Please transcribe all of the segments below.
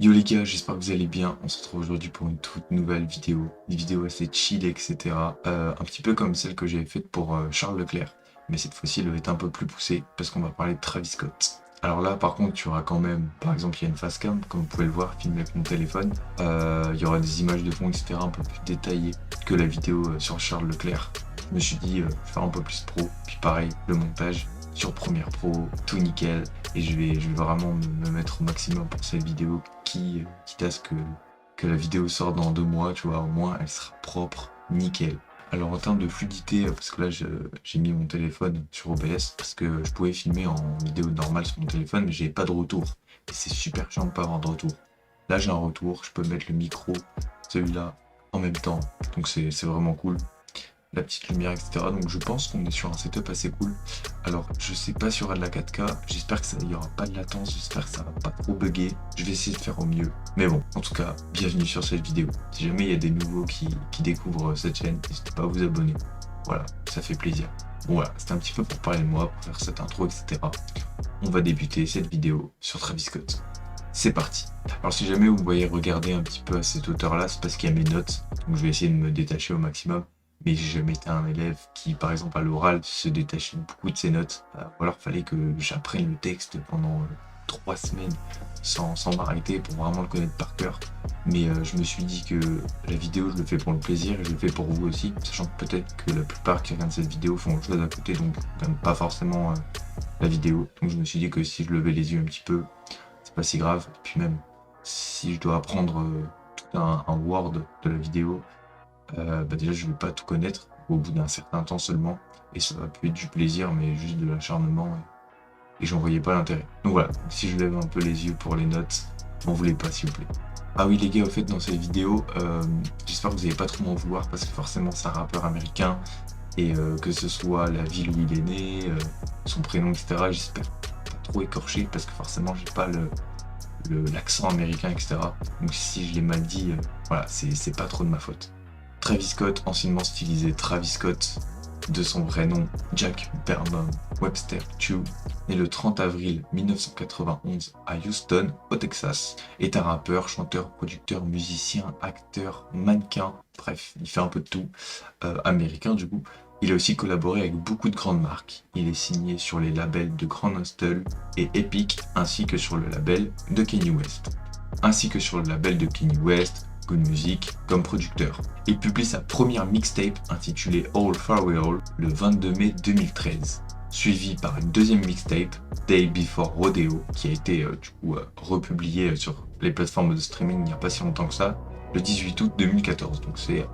Yo les gars, j'espère que vous allez bien. On se retrouve aujourd'hui pour une toute nouvelle vidéo. Une vidéo assez chill, etc. Un petit peu comme celle que j'avais faite pour Charles Leclerc. Mais cette fois-ci, elle va être un peu plus poussée parce qu'on va parler de Travis Scott. Alors là, par contre, tu auras quand même, par exemple, il y a une facecam, comme vous pouvez le voir, filmée avec mon téléphone. Il y aura des images de fond, etc. un peu plus détaillées que la vidéo sur Charles Leclerc. Je me suis dit, je vais faire un peu plus pro. Puis pareil, le montage sur Premiere Pro, tout nickel. Et je vais vraiment me mettre au maximum pour cette vidéo quitte à ce que la vidéo sorte dans 2 mois, tu vois, au moins elle sera propre, nickel. Alors en termes de fluidité, parce que là j'ai mis mon téléphone sur OBS, parce que je pouvais filmer en vidéo normale sur mon téléphone, mais j'avais pas de retour. Et c'est super chiant de pas avoir de retour. Là j'ai un retour, je peux mettre le micro, celui-là, en même temps, donc c'est vraiment cool. La petite lumière, etc. Donc je pense qu'on est sur un setup assez cool. Alors je sais pas s'il y aura de la 4K, j'espère que ça, il y aura pas de latence, j'espère que ça va pas trop bugger. Je vais essayer de faire au mieux. Mais bon, en tout cas, bienvenue sur cette vidéo. Si jamais il y a des nouveaux qui découvrent cette chaîne, n'hésitez pas à vous abonner. Voilà, ça fait plaisir. Bon voilà, c'était un petit peu pour parler de moi, pour faire cette intro, etc. On va débuter cette vidéo sur Travis Scott. C'est parti. Alors si jamais vous me voyez regarder un petit peu à cette hauteur-là, c'est parce qu'il y a mes notes. Donc je vais essayer de me détacher au maximum. Mais j'ai jamais été un élève qui, par exemple, à l'oral, se détachait beaucoup de ses notes. Ou alors, il fallait que j'apprenne le texte pendant 3 semaines sans m'arrêter pour vraiment le connaître par cœur. Mais je me suis dit que la vidéo, je le fais pour le plaisir et je le fais pour vous aussi. Sachant que peut-être que la plupart qui regardent cette vidéo font autre chose à côté, donc n'aiment pas forcément la vidéo. Donc je me suis dit que si je levais les yeux un petit peu, c'est pas si grave. Et puis même, si je dois apprendre tout un word de la vidéo, déjà je vais pas tout connaître au bout d'un certain temps seulement, et ça va plus être du plaisir mais juste de l'acharnement, et j'en voyais pas l'intérêt. Donc voilà, si je lève un peu les yeux pour les notes, m'en voulez pas s'il vous plaît. Ah oui les gars, au fait dans cette vidéo, j'espère que vous allez pas trop m'en vouloir parce que forcément c'est un rappeur américain, et que ce soit la ville où il est né, son prénom, etc. J'espère pas trop écorché parce que forcément j'ai pas l'accent américain, etc. Donc si je l'ai mal dit, voilà, c'est pas trop de ma faute. Travis Scott, anciennement stylisé Travis Scott, de son vrai nom Jack Vernon Webster II, né le 30 avril 1991 à Houston, au Texas, est un rappeur, chanteur, producteur, musicien, acteur, mannequin, bref, il fait un peu de tout, américain du coup. Il a aussi collaboré avec beaucoup de grandes marques. Il est signé sur les labels de Grand Hustle et Epic, ainsi que sur le label de Kanye West. Good Music comme producteur. Il publie sa première mixtape intitulée All For Real le 22 mai 2013, suivi par une deuxième mixtape, Day Before Rodeo, qui a été republiée sur les plateformes de streaming il n'y a pas si longtemps que ça, le 18 août 2014. Donc c'est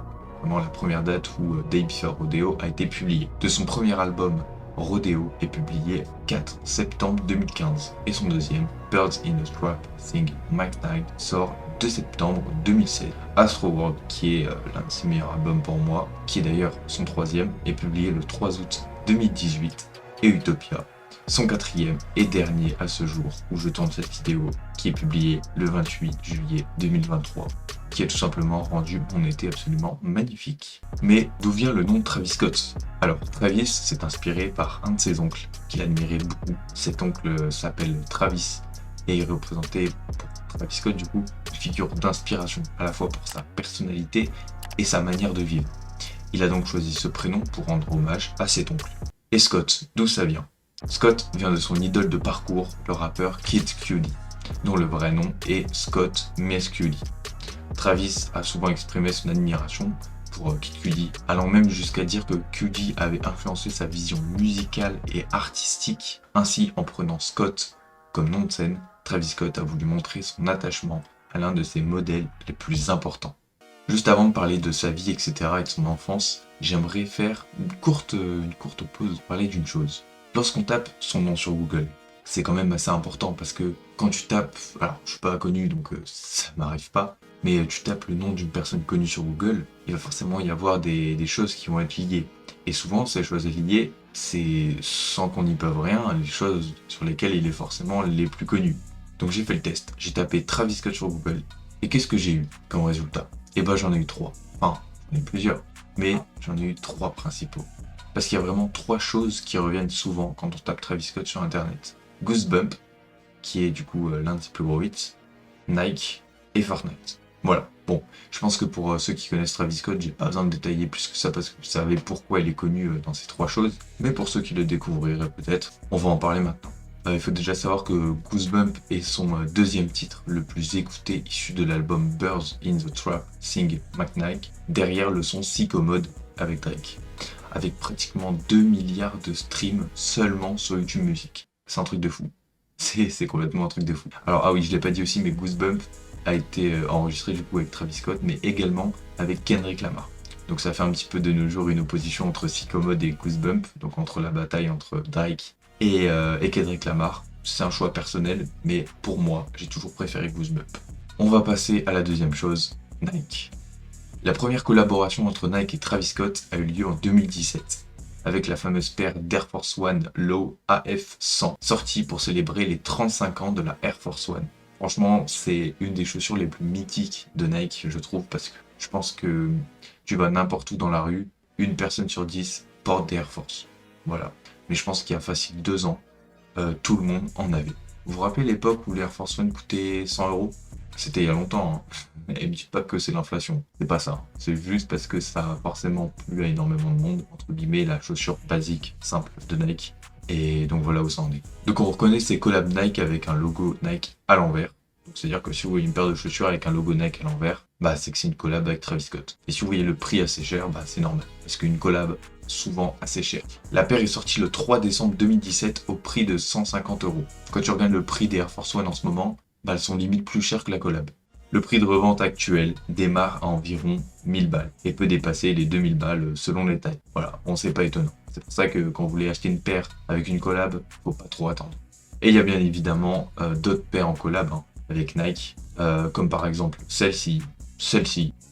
vraiment la première date où Day Before Rodeo a été publié. De son premier album, Rodeo est publié 4 septembre 2015 et son deuxième, Birds in a Trap Sing Mike Tide, sort 2 septembre 2016. Astroworld, qui est l'un de ses meilleurs albums pour moi, qui est d'ailleurs son troisième, est publié le 3 août 2018, et Utopia, son quatrième et dernier à ce jour où je tourne cette vidéo, qui est publié le 28 juillet 2023, qui a tout simplement rendu mon été absolument magnifique. Mais d'où vient le nom de Travis Scott? Alors, Travis s'est inspiré par un de ses oncles, qu'il admirait beaucoup. Cet oncle s'appelle Travis, et est représenté pour Travis Scott du coup une figure d'inspiration à la fois pour sa personnalité et sa manière de vivre. Il a donc choisi ce prénom pour rendre hommage à cet oncle. Et Scott, d'où ça vient? Scott vient de son idole de parcours, le rappeur Kid Cudi, dont le vrai nom est Scott Mescudi. Travis a souvent exprimé son admiration pour Kid Cudi, allant même jusqu'à dire que Cudi avait influencé sa vision musicale et artistique. Ainsi, en prenant Scott comme nom de scène, Travis Scott a voulu montrer son attachement à l'un de ses modèles les plus importants. Juste avant de parler de sa vie, etc. et de son enfance, j'aimerais faire une courte pause pour parler d'une chose. Lorsqu'on tape son nom sur Google, c'est quand même assez important parce que quand tu tapes, alors je suis pas connu donc ça m'arrive pas, mais tu tapes le nom d'une personne connue sur Google, il va forcément y avoir des choses qui vont être liées. Et souvent, ces choses liées, c'est sans qu'on n'y peut rien, les choses sur lesquelles il est forcément les plus connu. Donc j'ai fait le test, j'ai tapé Travis Scott sur Google, et qu'est-ce que j'ai eu comme résultat? Eh ben j'en ai eu 3. Enfin, j'en ai eu plusieurs, mais j'en ai eu 3 principaux. Parce qu'il y a vraiment 3 choses qui reviennent souvent quand on tape Travis Scott sur internet. Goosebump, qui est du coup l'un de ses plus gros hits. Nike et Fortnite. Voilà. Bon, je pense que pour ceux qui connaissent Travis Scott, j'ai pas besoin de détailler plus que ça parce que vous savez pourquoi il est connu dans ces trois choses. Mais pour ceux qui le découvriraient peut-être, on va en parler maintenant. Il faut déjà savoir que Goosebump est son deuxième titre le plus écouté issu de l'album Birds in the Trap, Sing McKnight, derrière le son Sicko Mode avec Drake, avec pratiquement 2 milliards de streams seulement sur YouTube Music. C'est un truc de fou. C'est complètement un truc de fou. Alors ah oui, je l'ai pas dit aussi, mais Goosebump a été enregistré du coup avec Travis Scott, mais également avec Kendrick Lamar. Donc ça fait un petit peu de nos jours une opposition entre Sicko Mode et Goosebump, donc entre la bataille entre Drake et Kendrick Lamar. C'est un choix personnel, mais pour moi, j'ai toujours préféré Goosebump. On va passer à la deuxième chose, Nike. La première collaboration entre Nike et Travis Scott a eu lieu en 2017, avec la fameuse paire d'Air Force One Low AF100, sortie pour célébrer les 35 ans de la Air Force One. Franchement, c'est une des chaussures les plus mythiques de Nike, je trouve, parce que je pense que tu vas n'importe où dans la rue, une personne sur 10 porte des Air Force. Voilà. Mais je pense qu'il y a facile 2 ans, tout le monde en avait. Vous vous rappelez l'époque où les Air Force One coûtaient 100 euros? C'était il y a longtemps, hein. Et me dites pas que c'est l'inflation. C'est pas ça. C'est juste parce que ça a forcément plu à énormément de monde, entre guillemets, la chaussure basique, simple de Nike. Et donc voilà où ça en est. Donc on reconnaît ces collabs Nike avec un logo Nike à l'envers. C'est-à-dire que si vous voyez une paire de chaussures avec un logo Nike à l'envers, bah c'est que c'est une collab avec Travis Scott. Et si vous voyez le prix assez cher, bah c'est normal. Parce qu'une collab, souvent assez chère. La paire est sortie le 3 décembre 2017 au prix de 150 euros. Quand tu regardes le prix des Air Force One en ce moment, bah elles sont limite plus chères que la collab. Le prix de revente actuel démarre à environ 1000 balles et peut dépasser les 2000 balles selon les tailles. Voilà, bon c'est pas étonnant. C'est pour ça que quand vous voulez acheter une paire avec une collab, faut pas trop attendre. Et il y a bien évidemment d'autres paires en collab avec Nike, comme par exemple celle-ci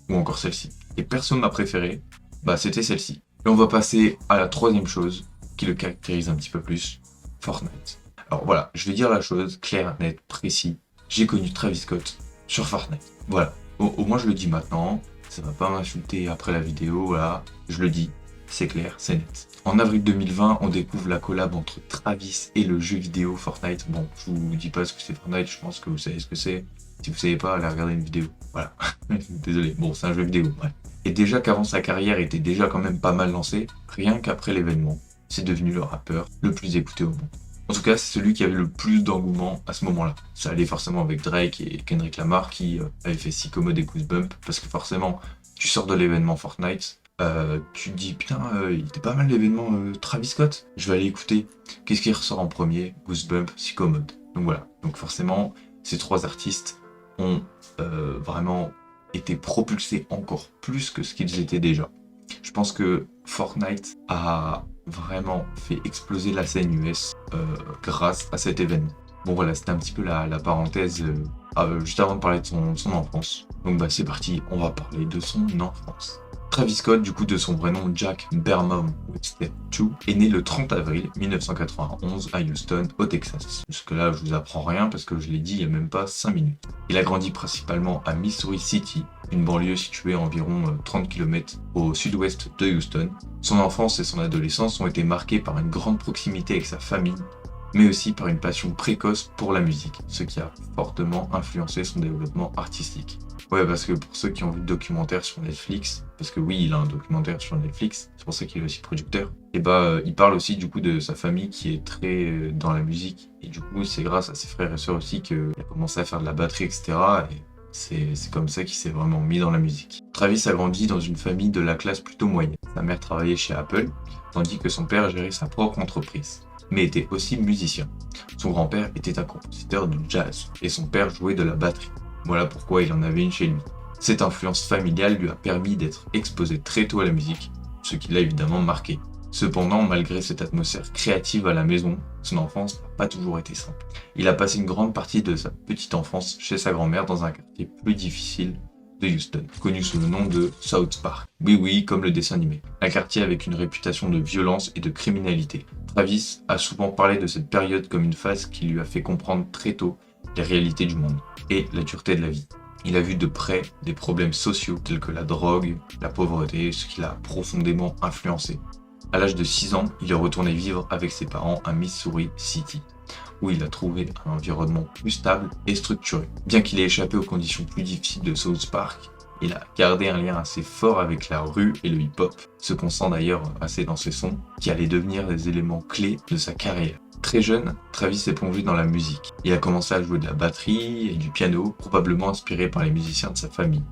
ou encore celle-ci. Et perso ma préférée, bah c'était celle-ci. Et on va passer à la troisième chose qui le caractérise un petit peu plus, Fortnite. Alors voilà, je vais dire la chose claire, nette, précis. J'ai connu Travis Scott sur Fortnite. Voilà, au moins je le dis maintenant, ça va pas m'insulter après la vidéo, voilà, je le dis, c'est clair, c'est net. En avril 2020, on découvre la collab entre Travis et le jeu vidéo Fortnite. Bon, je vous dis pas ce que c'est Fortnite, je pense que vous savez ce que c'est. Si vous savez pas, allez regarder une vidéo. Voilà. Désolé. Bon, c'est un jeu vidéo, ouais. Et déjà qu'avant sa carrière était déjà quand même pas mal lancée, rien qu'après l'événement, c'est devenu le rappeur le plus écouté au monde. En tout cas, c'est celui qui avait le plus d'engouement à ce moment-là. Ça allait forcément avec Drake et Kendrick Lamar qui avaient fait Sicko Mode et Goosebump, parce que forcément, tu sors de l'événement Fortnite, tu te dis putain, il était pas mal l'événement Travis Scott, je vais aller écouter. Qu'est-ce qui ressort en premier? Goosebump, Sicko Mode. Donc voilà, donc forcément, ces trois artistes ont vraiment été propulsés encore plus que ce qu'ils étaient déjà. Je pense que Fortnite a vraiment fait exploser la scène US grâce à cet événement. Bon voilà, c'était un petit peu la parenthèse juste avant de parler de son enfance. Donc bah c'est parti, on va parler de son enfance. Travis Scott, du coup de son vrai nom Jack Bermom Webster II, est né le 30 avril 1991 à Houston, au Texas. Jusque là, je vous apprends rien parce que je l'ai dit il y a même pas 5 minutes. Il a grandi principalement à Missouri City, une banlieue située à environ 30 km au sud-ouest de Houston. Son enfance et son adolescence ont été marquées par une grande proximité avec sa famille, mais aussi par une passion précoce pour la musique, ce qui a fortement influencé son développement artistique. Ouais, parce que pour ceux qui ont vu le documentaire sur Netflix, parce que oui, il a un documentaire sur Netflix, c'est pour ça qu'il est aussi producteur, et bah il parle aussi du coup de sa famille qui est très dans la musique, et du coup c'est grâce à ses frères et sœurs aussi qu'il a commencé à faire de la batterie, etc. Et c'est comme ça qu'il s'est vraiment mis dans la musique. Travis a grandi dans une famille de la classe plutôt moyenne. Sa mère travaillait chez Apple, tandis que son père gérait sa propre entreprise, mais était aussi musicien. Son grand-père était un compositeur de jazz, et son père jouait de la batterie. Voilà pourquoi il en avait une chez lui. Cette influence familiale lui a permis d'être exposé très tôt à la musique, ce qui l'a évidemment marqué. Cependant, malgré cette atmosphère créative à la maison, son enfance n'a pas toujours été simple. Il a passé une grande partie de sa petite enfance chez sa grand-mère dans un quartier plus difficile de Houston, connu sous le nom de South Park. Oui, comme le dessin animé. Un quartier avec une réputation de violence et de criminalité. Travis a souvent parlé de cette période comme une phase qui lui a fait comprendre très tôt les réalités du monde et la dureté de la vie. Il a vu de près des problèmes sociaux tels que la drogue, la pauvreté, ce qui l'a profondément influencé. À l'âge de 6 ans, il est retourné vivre avec ses parents à Missouri City, où il a trouvé un environnement plus stable et structuré. Bien qu'il ait échappé aux conditions plus difficiles de South Park, il a gardé un lien assez fort avec la rue et le hip-hop, ce qu'on sent d'ailleurs assez dans ses sons, qui allaient devenir des éléments clés de sa carrière. Très jeune, Travis s'est plongé dans la musique. Il a commencé à jouer de la batterie et du piano, probablement inspiré par les musiciens de sa famille.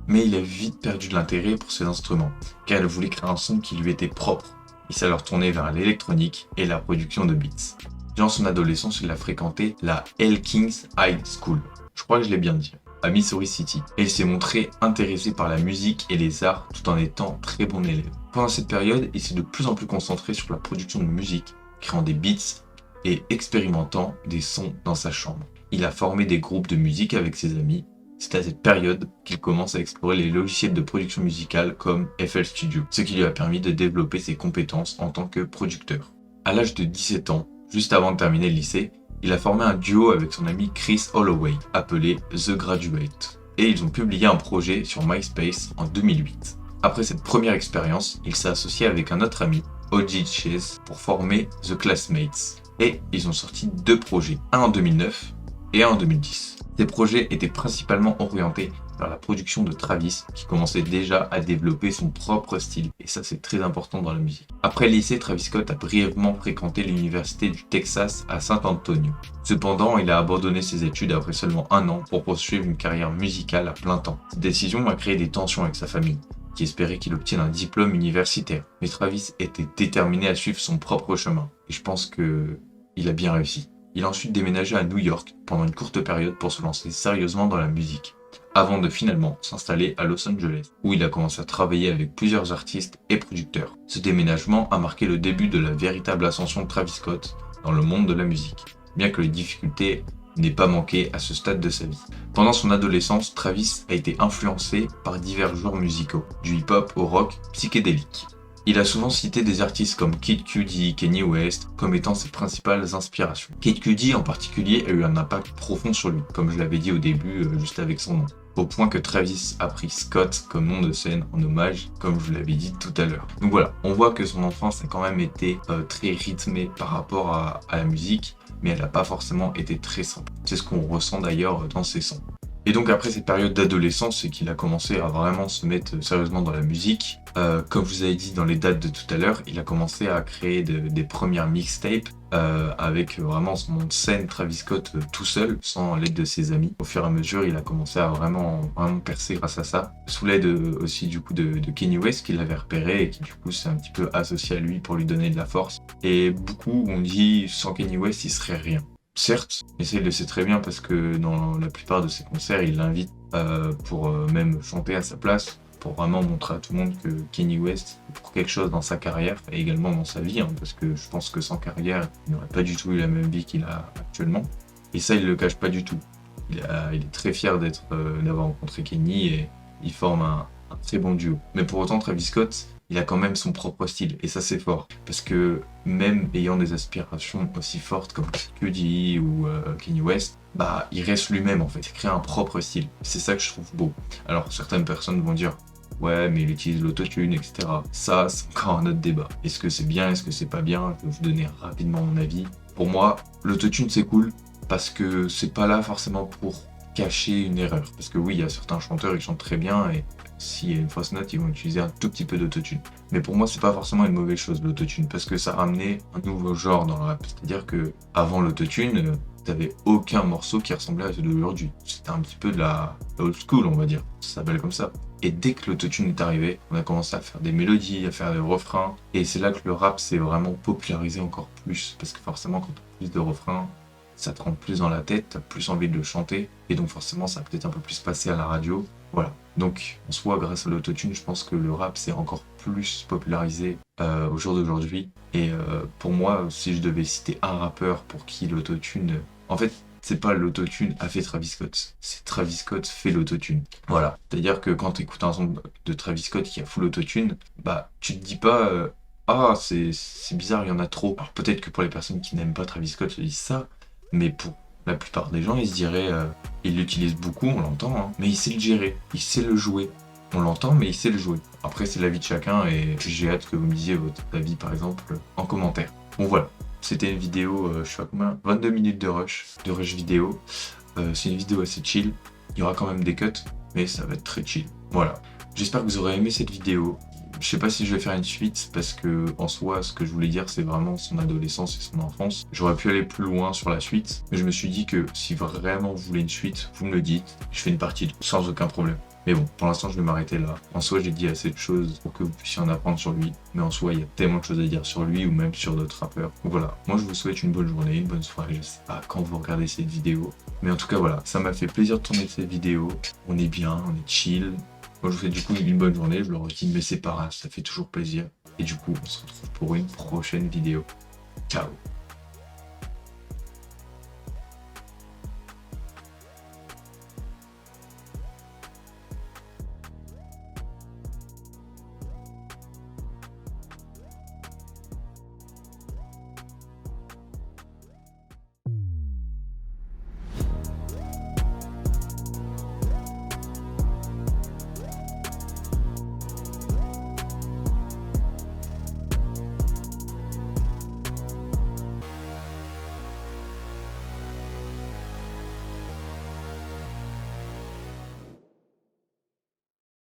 Mais il a vite perdu de l'intérêt pour ces instruments, car il voulait créer un son qui lui était propre. Il s'est alors tourné vers l'électronique et la production de beats. Durant son adolescence, il a fréquenté la Elkins High School, je crois que je l'ai bien dit, à Missouri City, et il s'est montré intéressé par la musique et les arts tout en étant très bon élève. Pendant cette période, il s'est de plus en plus concentré sur la production de musique, créant des beats et expérimentant des sons dans sa chambre. Il a formé des groupes de musique avec ses amis. C'est à cette période qu'il commence à explorer les logiciels de production musicale comme FL Studio, ce qui lui a permis de développer ses compétences en tant que producteur. À l'âge de 17 ans, juste avant de terminer le lycée, il a formé un duo avec son ami Chris Holloway, appelé The Graduate, et ils ont publié un projet sur MySpace en 2008. Après cette première expérience, il s'est associé avec un autre ami, O.G. Chase, pour former The Classmates, et ils ont sorti 2 projets, un en 2009 et un en 2010. Ces projets étaient principalement orientés vers la production de Travis, qui commençait déjà à développer son propre style, et ça c'est très important dans la musique. Après le lycée, Travis Scott a brièvement fréquenté l'université du Texas à San Antonio. Cependant, il a abandonné ses études après seulement 1 an pour poursuivre une carrière musicale à plein temps. Cette décision a créé des tensions avec sa famille, qui espérait qu'il obtienne un diplôme universitaire. Mais Travis était déterminé à suivre son propre chemin, et je pense qu'il a bien réussi. Il a ensuite déménagé à New York pendant une courte période pour se lancer sérieusement dans la musique, avant de finalement s'installer à Los Angeles, où il a commencé à travailler avec plusieurs artistes et producteurs. Ce déménagement a marqué le début de la véritable ascension de Travis Scott dans le monde de la musique, bien que les difficultés n'aient pas manqué à ce stade de sa vie. Pendant son adolescence, Travis a été influencé par divers genres musicaux, du hip-hop au rock psychédélique. Il a souvent cité des artistes comme Kid Cudi, Kanye West comme étant ses principales inspirations. Kid Cudi en particulier a eu un impact profond sur lui, comme je l'avais dit au début juste avec son nom. Au point que Travis a pris Scott comme nom de scène en hommage, comme je l'avais dit tout à l'heure. Donc voilà, on voit que son enfance a quand même été très rythmée par rapport à la musique, mais elle n'a pas forcément été très simple. C'est ce qu'on ressent d'ailleurs dans ses sons. Et donc après cette période d'adolescence, c'est qu'il a commencé à vraiment se mettre sérieusement dans la musique. Comme je vous avais dit dans les dates de tout à l'heure, il a commencé à créer des premières mixtapes avec vraiment son nom de scène Travis Scott tout seul, sans l'aide de ses amis. Au fur et à mesure, il a commencé à vraiment percer grâce à ça. Sous l'aide aussi du coup de Kanye West qui l'avait repéré et qui du coup s'est un petit peu associé à lui pour lui donner de la force. Et beaucoup ont dit sans Kanye West, il serait rien. Certes, mais ça il le sait très bien parce que dans la plupart de ses concerts, il l'invite pour même chanter à sa place, pour vraiment montrer à tout le monde que Kanye West est pour quelque chose dans sa carrière et également dans sa vie, parce que je pense que sans carrière, il n'aurait pas du tout eu la même vie qu'il a actuellement. Et ça, il le cache pas du tout. Il est très fier d'avoir rencontré Kanye et ils forment un très bon duo. Mais pour autant, Travis Scott, il a quand même son propre style, et ça c'est fort, parce que même ayant des aspirations aussi fortes comme Cudi ou Kanye West, bah il reste lui-même en fait, il crée un propre style, c'est ça que je trouve beau. Alors certaines personnes vont dire, ouais mais il utilise l'autotune, etc. Ça c'est encore un autre débat, est-ce que c'est bien, est-ce que c'est pas bien, je vais vous donner rapidement mon avis. Pour moi, l'autotune c'est cool, parce que c'est pas là forcément pour cacher une erreur, parce que oui, il y a certains chanteurs, ils chantent très bien, et s'il y a une fausse note, ils vont utiliser un tout petit peu d'autotune. Mais pour moi, c'est pas forcément une mauvaise chose, l'autotune, parce que ça ramenait un nouveau genre dans le rap. C'est-à-dire que avant l'autotune, t'avais aucun morceau qui ressemblait à celui d'aujourd'hui. C'était un petit peu de la old school, on va dire. Ça s'appelle comme ça. Et dès que l'autotune est arrivé, on a commencé à faire des mélodies, à faire des refrains. Et c'est là que le rap s'est vraiment popularisé encore plus. Parce que forcément, quand on a plus de refrains, ça te rentre plus dans la tête, t'as plus envie de le chanter, et donc forcément ça a peut-être un peu plus passé à la radio. Voilà. Donc en soi, grâce à l'autotune, je pense que le rap s'est encore plus popularisé au jour d'aujourd'hui. Et pour moi, si je devais citer un rappeur pour qui l'autotune... En fait, c'est pas l'autotune a fait Travis Scott, c'est Travis Scott fait l'autotune. Voilà. C'est-à-dire que quand tu écoutes un son de Travis Scott qui a full autotune, bah tu te dis pas... ah, c'est bizarre, il y en a trop. Alors peut-être que pour les personnes qui n'aiment pas Travis Scott se disent ça, mais pour la plupart des gens, ils se diraient, il l'utilise beaucoup, on l'entend, mais il sait le gérer, il sait le jouer. On l'entend, mais il sait le jouer. Après, c'est l'avis de chacun et j'ai hâte que vous me disiez votre avis, par exemple, en commentaire. Bon, voilà. C'était une vidéo, je sais pas combien, 22 minutes de rush vidéo. C'est une vidéo assez chill. Il y aura quand même des cuts, mais ça va être très chill. Voilà. J'espère que vous aurez aimé cette vidéo. Je sais pas si je vais faire une suite parce que en soi, ce que je voulais dire, c'est vraiment son adolescence et son enfance. J'aurais pu aller plus loin sur la suite, mais je me suis dit que si vraiment vous voulez une suite, vous me le dites. Je fais une partie sans aucun problème. Mais bon, pour l'instant, je vais m'arrêter là. En soi, j'ai dit assez de choses pour que vous puissiez en apprendre sur lui. Mais en soi, il y a tellement de choses à dire sur lui ou même sur d'autres rappeurs. Donc voilà, moi je vous souhaite une bonne journée, une bonne soirée. Je sais pas quand vous regardez cette vidéo. Mais en tout cas, voilà, ça m'a fait plaisir de tourner cette vidéo. On est bien, on est chill. Moi, je vous souhaite du coup une bonne journée. Je le redis, mais c'est pas grave, ça fait toujours plaisir. Et du coup, on se retrouve pour une prochaine vidéo. Ciao!